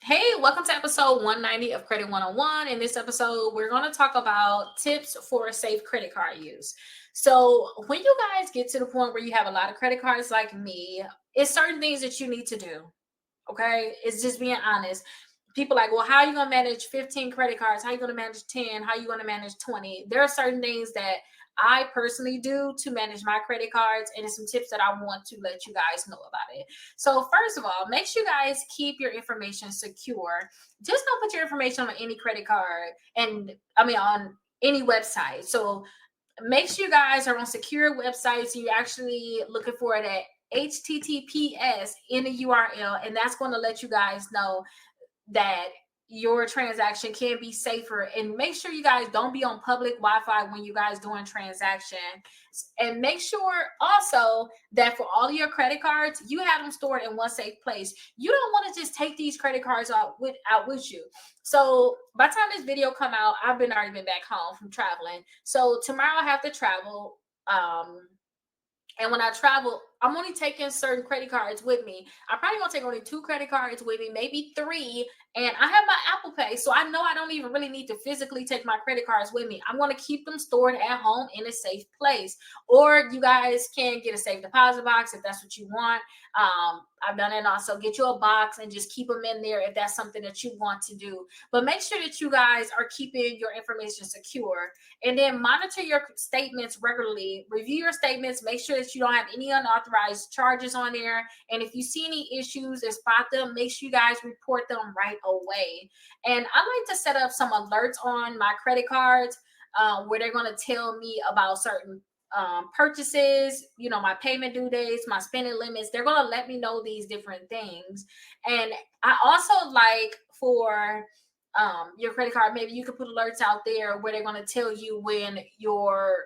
Hey, welcome to episode 190 of Credit 101. In this episode, we're going to talk about tips for safe credit card use. So, when you guys get to the point where you have a lot of credit cards like me, it's certain things that you need to do. Okay, it's just being honest. People like, well, how are you going to manage 15 credit cards? How are you going to manage 10? How are you going to manage 20? There are certain things that I personally do to manage my credit cards, and it's some tips that I want to let you guys know about it. So, first of all, make sure you guys keep your information secure. Just don't put your information on any credit card on any website. So, make sure you guys are on secure websites. You're actually looking for it at HTTPS in the URL, and that's going to let you guys know that your transaction can be safer. And make sure you guys don't be on public Wi-Fi when you guys doing transaction. And make sure also that for all of your credit cards, you have them stored in one safe place. You don't want to just take these credit cards out with you. So by the time this video come out, I've already been back home from traveling. So tomorrow I have to travel. And when I travel, I'm only taking certain credit cards with me. I'm probably gonna take only 2 credit cards with me, maybe 3. And I have my Apple Pay, so I know I don't even really need to physically take my credit cards with me. I'm gonna keep them stored at home in a safe place. Or you guys can get a safe deposit box if that's what you want. I've done it also. Get you a box and just keep them in there if that's something that you want to do. But make sure that you guys are keeping your information secure. And then monitor your statements regularly. Review your statements. Make sure that you don't have any unauthorized charges on there. And if you see any issues and spot them, make sure you guys report them right away. And I like to set up some alerts on my credit cards where they're going to tell me about certain purchases, my payment due dates, my spending limits. They're going to let me know these different things. And I also like for your credit card, maybe you could put alerts out there where they're going to tell you when you're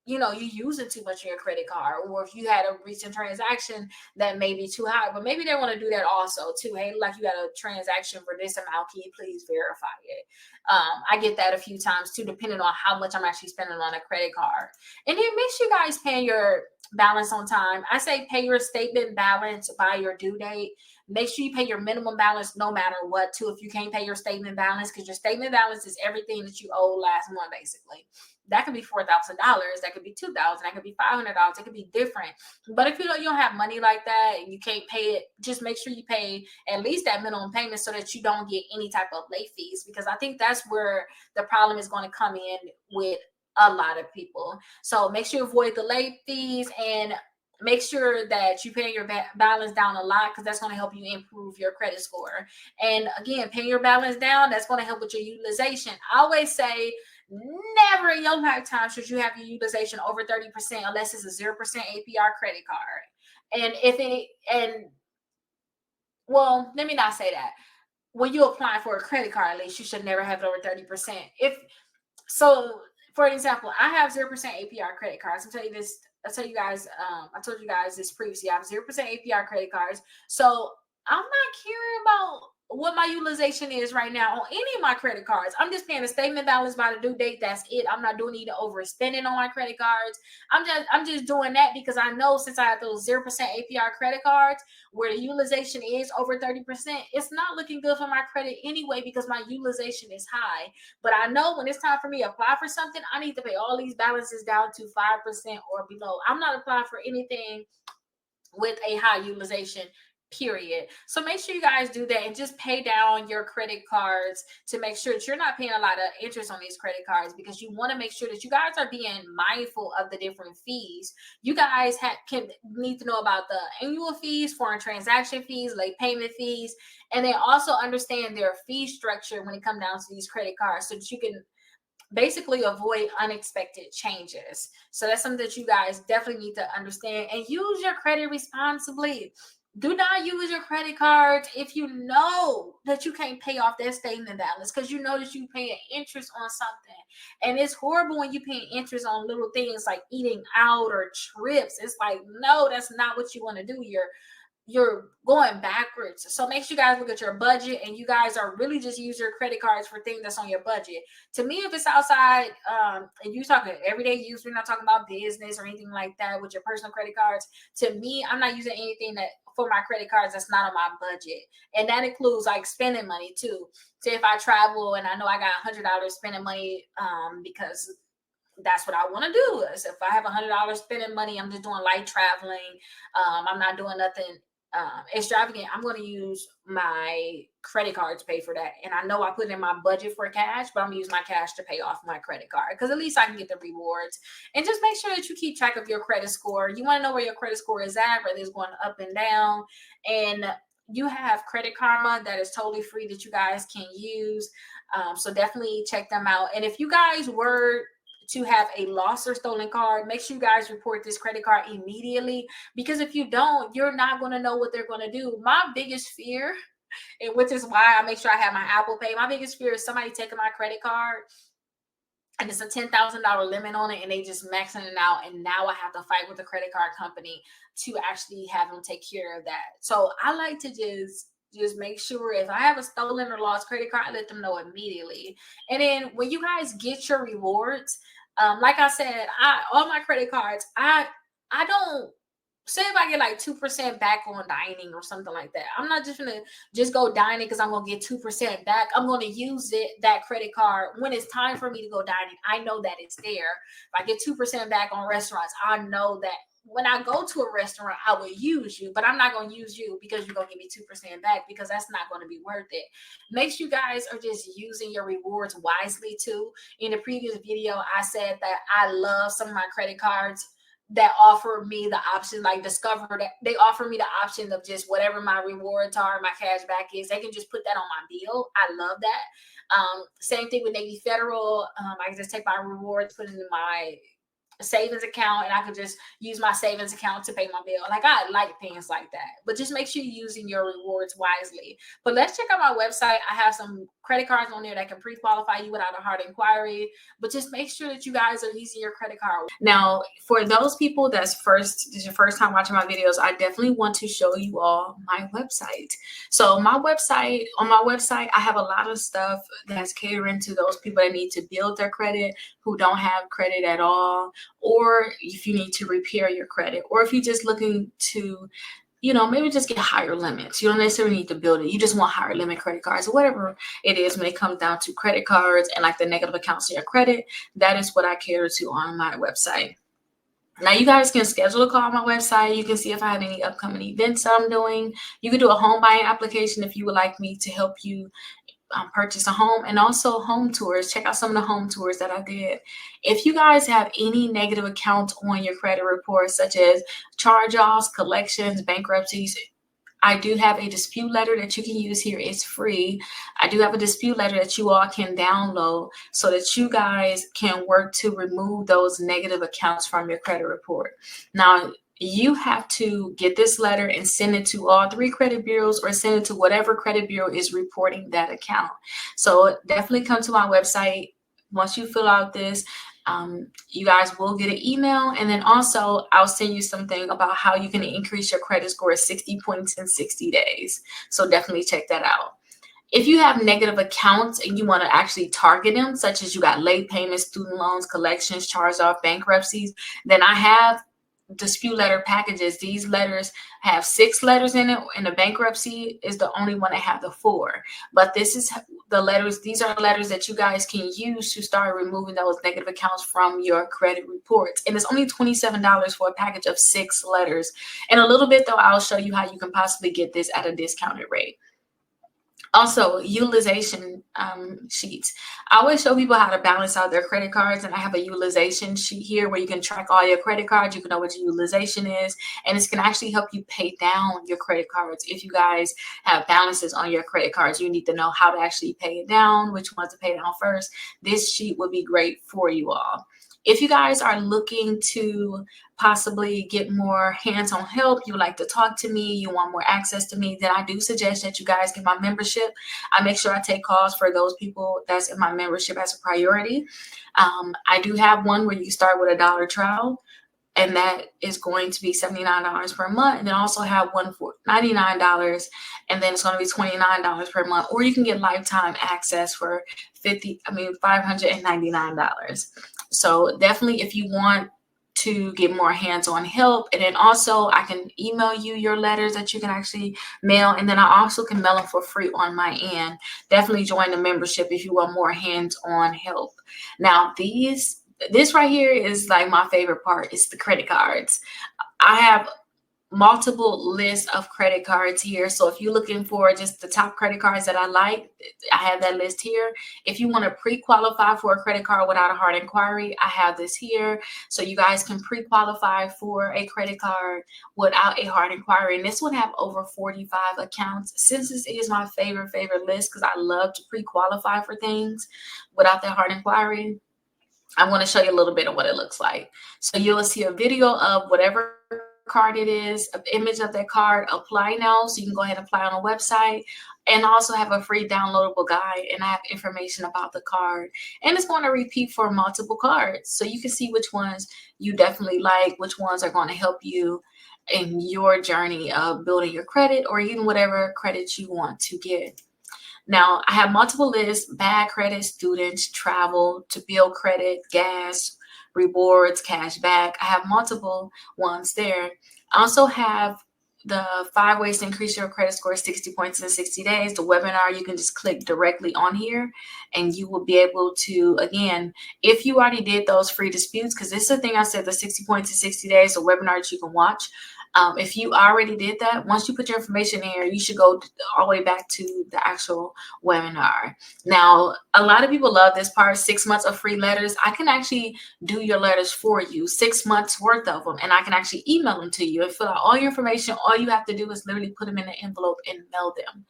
using too much of your credit card, or if you had a recent transaction that may be too high. But maybe they want to do that also too. Hey, like, you got a transaction for this amount, can you please verify it? I get that a few times too, depending on how much I'm actually spending on a credit card. And then make sure you guys pay your balance on time. I say pay your statement balance by your due date. Make sure you pay your minimum balance no matter what too, if you can't pay your statement balance, because your statement balance is everything that you owe last month basically. That could be $4,000, that could be $2,000, that could be $500, it could be different. But if you don't have money like that and you can't pay it, just make sure you pay at least that minimum payment so that you don't get any type of late fees, because I think that's where the problem is going to come in with a lot of people. So make sure you avoid the late fees, and make sure that you pay your balance down a lot, because that's going to help you improve your credit score. And again, paying your balance down, that's going to help with your utilization. I always say, never in your lifetime should you have your utilization over 30% unless it's a 0% APR credit card. Well, let me not say that. When you apply for a credit card, at least you should never have it over 30%. If so, for example, I have 0% APR credit cards. I told you guys this previously. I have 0% APR credit cards. So I'm not caring about what my utilization is right now on any of my credit cards. I'm just paying the statement balance by the due date. That's it. I'm not doing any overspending on my credit cards. I'm just doing that because I know, since I have those 0% APR credit cards where the utilization is over 30%, it's not looking good for my credit anyway, because my utilization is high. But I know when it's time for me to apply for something, I need to pay all these balances down to 5% or below. I'm not applying for anything with a high utilization, period. So make sure you guys do that and just pay down your credit cards to make sure that you're not paying a lot of interest on these credit cards, because you want to make sure that you guys are being mindful of the different fees. You guys need to know about the annual fees, foreign transaction fees, late payment fees, and then also understand their fee structure when it comes down to these credit cards, so that you can basically avoid unexpected changes. So that's something that you guys definitely need to understand, and use your credit responsibly. Do not use your credit cards if you know that you can't pay off that statement balance, because you know that you paying interest on something. And it's horrible when you paying interest on little things like eating out or trips. It's like, no, that's not what you want to do. you're going backwards. So make sure you guys look at your budget and you guys are really just use your credit cards for things that's on your budget. To me, if it's outside, and you talking everyday use, we're not talking about business or anything like that with your personal credit cards. To me, I'm not using anything that for my credit cards that's not on my budget. And that includes like spending money too. Say if I travel and I know I got $100 spending money, because that's what I want to do. So if I have $100 spending money, I'm just doing light traveling. I'm not doing nothing extravagant. I'm going to use my credit card to pay for that. And I know I put in my budget for cash, but I'm going to use my cash to pay off my credit card because at least I can get the rewards. And just make sure that you keep track of your credit score. You want to know where your credit score is at, whether it's going up and down. And you have Credit Karma that is totally free that you guys can use. So definitely check them out. And if you guys were to have a lost or stolen card, make sure you guys report this credit card immediately, because if you don't, you're not going to know what they're going to do. My biggest fear, and which is why I make sure I have my Apple Pay, my biggest fear is somebody taking my credit card and it's a $10,000 limit on it and they just maxing it out, and now I have to fight with the credit card company to actually have them take care of that. So I like to just make sure if I have a stolen or lost credit card, I let them know immediately. And then when you guys get your rewards, like I said, all my credit cards, I don't say if I get like 2% back on dining or something like that. I'm not just gonna just go dining because I'm gonna get 2% back. I'm gonna use that credit card when it's time for me to go dining. I know that it's there. If I get 2% back on restaurants, I know that when I go to a restaurant, I will use you, but I'm not going to use you because you're going to give me 2% back, because that's not going to be worth it. Make sure you guys are just using your rewards wisely too. In the previous video, I said that I love some of my credit cards that offer me the option, like Discover, that they offer me the option of just whatever my rewards are, my cash back is. They can just put that on my bill. I love that. Same thing with Navy Federal. I can just take my rewards, put it in my savings account, and I could just use my savings account to pay my bill. Like, I like things like that. But just make sure you're using your rewards wisely. But let's check out my website. I have some credit cards on there that can pre-qualify you without a hard inquiry. But just make sure that you guys are using your credit card. Now, for those people this is your first time watching my videos, I definitely want to show you all my website. So on my website, I have a lot of stuff that's catering to those people that need to build their credit, who don't have credit at all, or if you need to repair your credit, or if you're just looking to, maybe just get higher limits. You don't necessarily need to build it. You just want higher limit credit cards, or whatever it is when it comes down to credit cards and like the negative accounts in your credit. That is what I cater to on my website. Now, you guys can schedule a call on my website. You can see if I have any upcoming events that I'm doing. You can do a home buying application if you would like me to help you purchase a home, and also home tours. Check out some of the home tours that I did. If you guys have any negative accounts on your credit report, such as charge-offs, collections, bankruptcies, I do have a dispute letter that you can use here. It's free. I do have a dispute letter that you all can download so that you guys can work to remove those negative accounts from your credit report. Now, you have to get this letter and send it to all 3 credit bureaus, or send it to whatever credit bureau is reporting that account. So definitely come to my website. Once you fill out this, you guys will get an email, and then also I'll send you something about how you can increase your credit score 60 points in 60 days. So definitely check that out. If you have negative accounts and you want to actually target them, such as you got late payments, student loans, collections, charge-off, bankruptcies, then I have dispute letter packages. These letters have 6 letters in it, and the bankruptcy is the only one that have the 4. But this is the letters. These are letters that you guys can use to start removing those negative accounts from your credit reports. And it's only $27 for a package of 6 letters. In a little bit, though, I'll show you how you can possibly get this at a discounted rate. Also, utilization sheets. I always show people how to balance out their credit cards, and I have a utilization sheet here where you can track all your credit cards. You can know what your utilization is, and it's going to actually help you pay down your credit cards. If you guys have balances on your credit cards, you need to know how to actually pay it down, which ones to pay down first. This sheet would be great for you all. If you guys are looking to possibly get more hands-on help, you would like to talk to me, you want more access to me, then I do suggest that you guys get my membership. I make sure I take calls for those people that's in my membership as a priority. I do have one where you start with a $1 trial. and that is going to be $79 per month. And then also have one for $99, and then it's going to be $29 per month. Or you can get lifetime access for $599. So definitely, if you want to get more hands-on help, and then also I can email you your letters that you can actually mail, and then I also can mail them for free on my end. Definitely join the membership if you want more hands-on help. Now this right here is like my favorite part. It's the credit cards. I have multiple lists of credit cards here. So if you're looking for just the top credit cards that I like, I have that list here. If you want to pre-qualify for a credit card without a hard inquiry, I have this here. So you guys can pre-qualify for a credit card without a hard inquiry. And this would have over 45 accounts. Since this is my favorite list, because I love to pre-qualify for things without that hard inquiry, I'm going to show you a little bit of what it looks like. So you'll see a video of whatever card it is, an image of that card, apply now. So you can go ahead and apply on a website, and also have a free downloadable guide, and I have information about the card, and it's going to repeat for multiple cards. So you can see which ones you definitely like, which ones are going to help you in your journey of building your credit, or even whatever credit you want to get. Now, I have multiple lists: bad credit, students, travel, to build credit, gas, rewards, cash back. I have multiple ones there. I also have the 5 ways to increase your credit score 60 points in 60 days. The webinar, you can just click directly on here, and you will be able to, again, if you already did those free disputes, because this is the thing I said, the 60 points in 60 days, the webinar that you can watch. If you already did that, once you put your information in here, you should go all the way back to the actual webinar. Now, a lot of people love this part, 6 months of free letters. I can actually do your letters for you, 6 months worth of them, and I can actually email them to you and fill out all your information. All you have to do is literally put them in an envelope and mail them.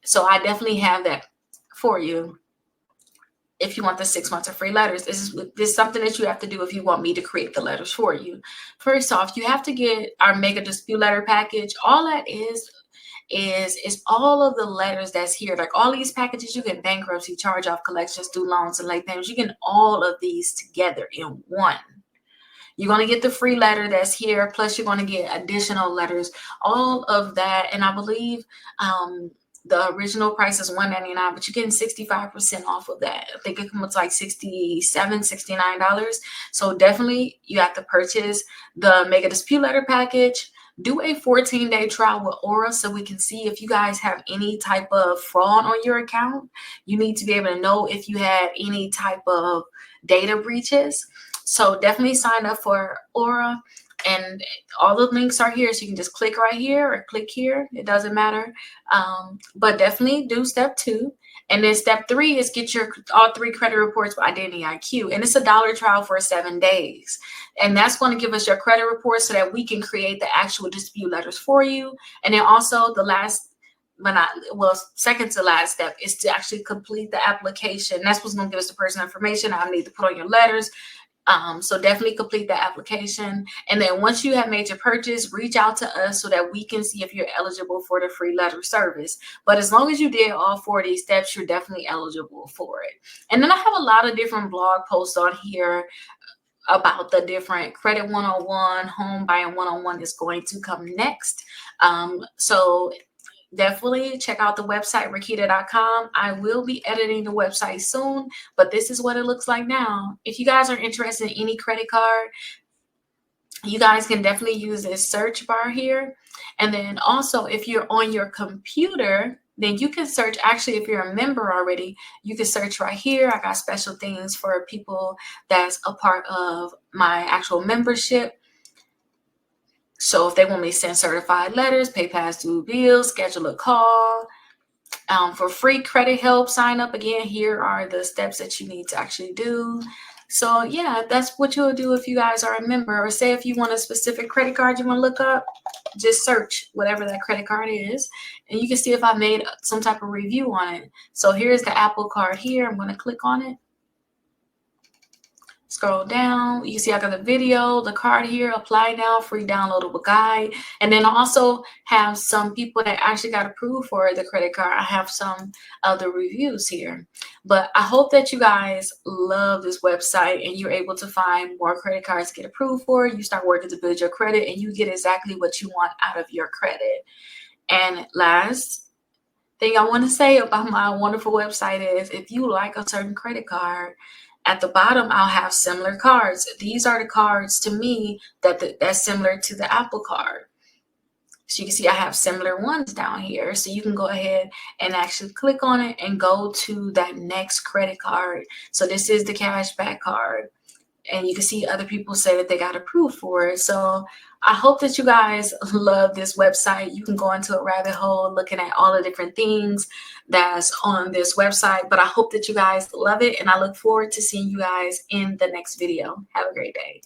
So I definitely have that for you. If you want the 6 months of free letters, this is something that you have to do if you want me to create the letters for you. First off, you have to get our mega dispute letter package. All that is all of the letters that's here. Like all these packages, you get bankruptcy, charge-off, collections, student loans, and late payments. You get all of these together in one. You're going to get the free letter that's here, plus you're going to get additional letters, all of that. And I believe the original price is $199, but you're getting 65% off of that. I think it comes like $67, $69. So definitely you have to purchase the mega dispute letter package. Do a 14-day trial with Aura so we can see if you guys have any type of fraud on your account. You need to be able to know if you had any type of data breaches. So definitely sign up for Aura. And all the links are here, so you can just click right here or click here. It doesn't matter. But definitely do step 2. And then step 3 is get your all 3 credit reports by Identity IQ. And it's a $1 trial for 7 days. And that's going to give us your credit report so that we can create the actual dispute letters for you. And then also the last, second to last step is to actually complete the application. That's what's going to give us the personal information I need to put on your letters. So definitely complete the application. And then once you have made your purchase, reach out to us so that we can see if you're eligible for the free letter service. But as long as you did all 4 of these steps, you're definitely eligible for it. And then I have a lot of different blog posts on here about the different Credit 101, Home Buying 101 is going to come next. So definitely check out the website, Rickita.com. I will be editing the website soon, but this is what it looks like now. If you guys are interested in any credit card, you guys can definitely use this search bar here. And then also, if you're on your computer, then you can search. Actually, if you're a member already, you can search right here. I got special things for people that's a part of my actual membership. So if they want me to send certified letters, pay past due bills, schedule a call, for free credit help, sign up. Again, here are the steps that you need to actually do. So yeah, that's what you'll do if you guys are a member. Or say if you want a specific credit card you want to look up, just search whatever that credit card is, and you can see if I made some type of review on it. So here's the Apple card here. I'm going to click on it. Scroll down, you see I got the video, the card here, apply now, free downloadable guide. And then I also have some people that actually got approved for the credit card. I have some of the reviews here. But I hope that you guys love this website and you're able to find more credit cards to get approved for. You start working to build your credit and you get exactly what you want out of your credit. And last thing I want to say about my wonderful website is if you like a certain credit card, at the bottom I'll have similar cards. These are the cards to me that's similar to the Apple card. So you can see I have similar ones down here. So you can go ahead and actually click on it and go to that next credit card. So this is the cashback card. And you can see other people say that they got approved for it. So I hope that you guys love this website. You can go into a rabbit hole looking at all the different things that's on this website. But I hope that you guys love it. And I look forward to seeing you guys in the next video. Have a great day.